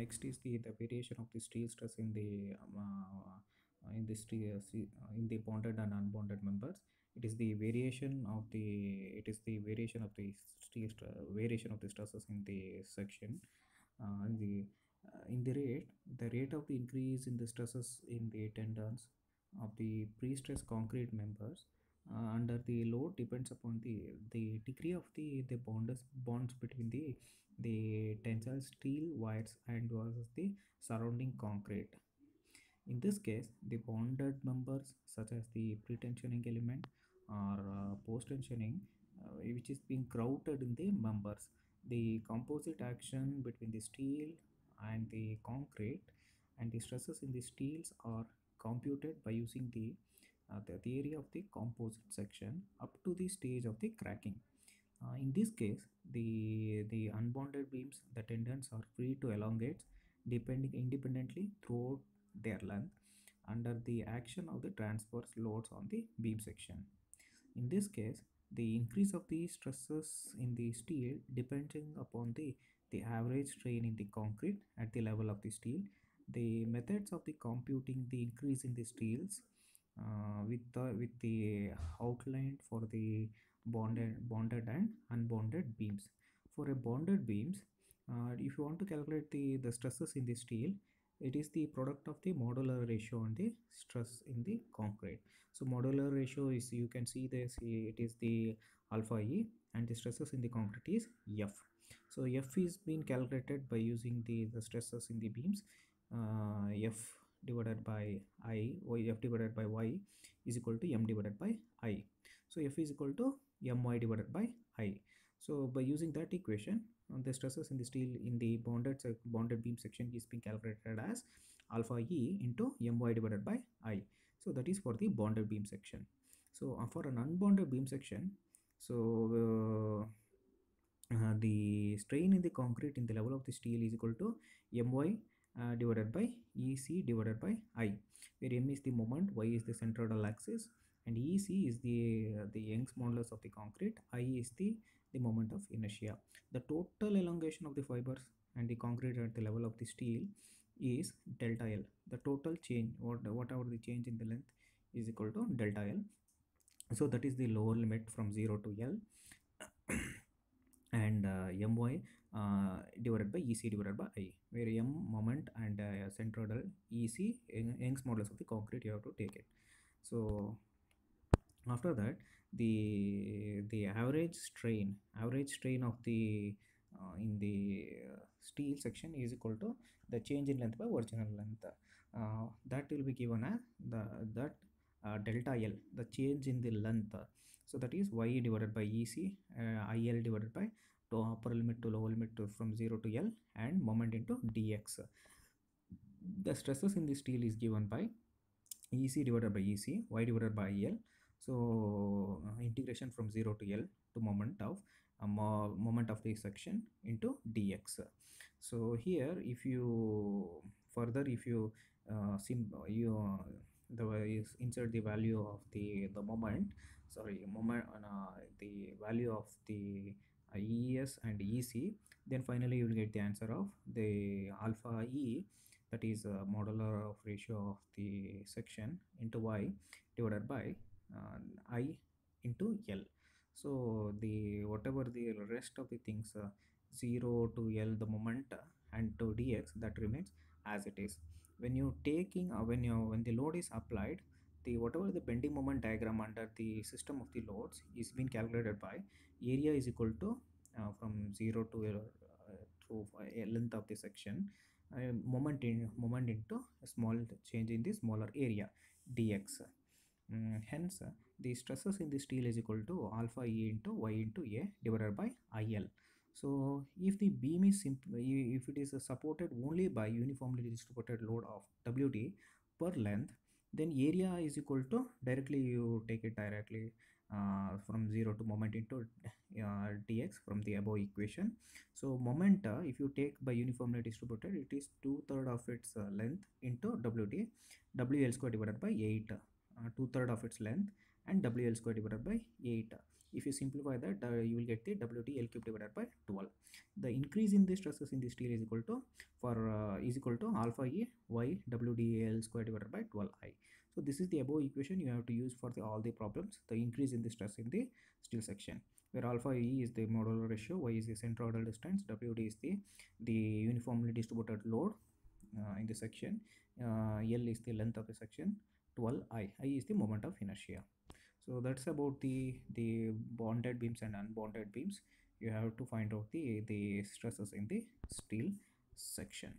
next is the variation of the steel stress in the in the bonded and unbonded members. It is the variation of the variation of the stresses in the section. In the rate of the increase in the stresses in the tendons of the pre-stressed concrete members under the load depends upon the degree of the bonds between the tensile steel wires and versus the surrounding concrete. In this case, the bonded members such as the pre-tensioning element or post-tensioning, which is being grouted in the members. The composite action between the steel and the concrete and the stresses in the steels are computed by using the theory of the composite section up to the stage of the cracking. In this case, the unbonded beams, the tendons are free to elongate depending independently throughout their length under the action of the transverse loads on the beam section. In this case, the increase of the stresses in the steel depending upon the average strain in the concrete at the level of the steel. The methods of the computing the increase in the steels with the outline for the bonded and unbonded beams. For a bonded beams, if you want to calculate the stresses in the steel, it is the product of the modular ratio and the stress in the concrete. So modular ratio is, you can see this, it is the alpha E, and the stresses in the concrete is F. So F is being calculated by using the stresses in the beams. F divided by I, F divided by Y is equal to M divided by I. So F is equal to My divided by I. So by using that equation, the stresses in the steel in the bonded beam section is being calculated as alpha E into My divided by I. So that is for the bonded beam section. So for an unbonded beam section, so the strain in the concrete in the level of the steel is equal to My divided by EC divided by I, where M is the moment, Y is the centroidal axis, and EC is the Young's modulus of the concrete, I is the moment of inertia. The total elongation of the fibers and the concrete at the level of the steel is delta L. The total change, or whatever the change in the length, is equal to delta L. So that is the lower limit from 0 to L. And My divided by EC divided by I, where M moment and centroidal, EC Young's modulus of the concrete, you have to take it. So after that, the average strain of the in the steel section is equal to the change in length by original length. That will be given as delta L, the change in the length. So that is Y divided by EC, IL divided by to upper limit to lower limit from 0 to L, and moment into dx. The stresses in the steel is given by EC divided by EC, Y divided by IL. So integration from 0 to L to moment of the section into dx. So here, if you insert the value of the moment, the value of the ES and EC, then finally you will get the answer of the alpha E, that is modular of ratio of the section into Y divided by I into L. So the whatever the rest of the things, 0 to L the moment, and to dx, that remains as it is. When you taking when the load is applied, the whatever the bending moment diagram under the system of the loads is being calculated by area is equal to from 0 to length of the section, moment into a small change in the smaller area dx. Hence, the stresses in the steel is equal to alpha E into Y into A divided by IL. So if the beam is if it is supported only by uniformly distributed load of WT per length, then area is equal to, directly you take it directly from 0 to moment into dx from the above equation. So moment, if you take by uniformly distributed, it is 2/3 of its length into WT, WL square divided by 8, 2/3 of its length, and WL square divided by 8. If you simplify that, you will get the WT L cube divided by 12. The increase in the stresses in the steel is equal to alpha E y WdAl square divided by 12I. So this is the above equation you have to use for all the problems. The increase in the stress in the steel section, where alpha E is the modular ratio, y is the centroidal distance, WD is the uniformly distributed load in the section, L is the length of the section, 12I is the moment of inertia. So that's about the bonded beams and unbonded beams. You have to find out the stresses in the steel section.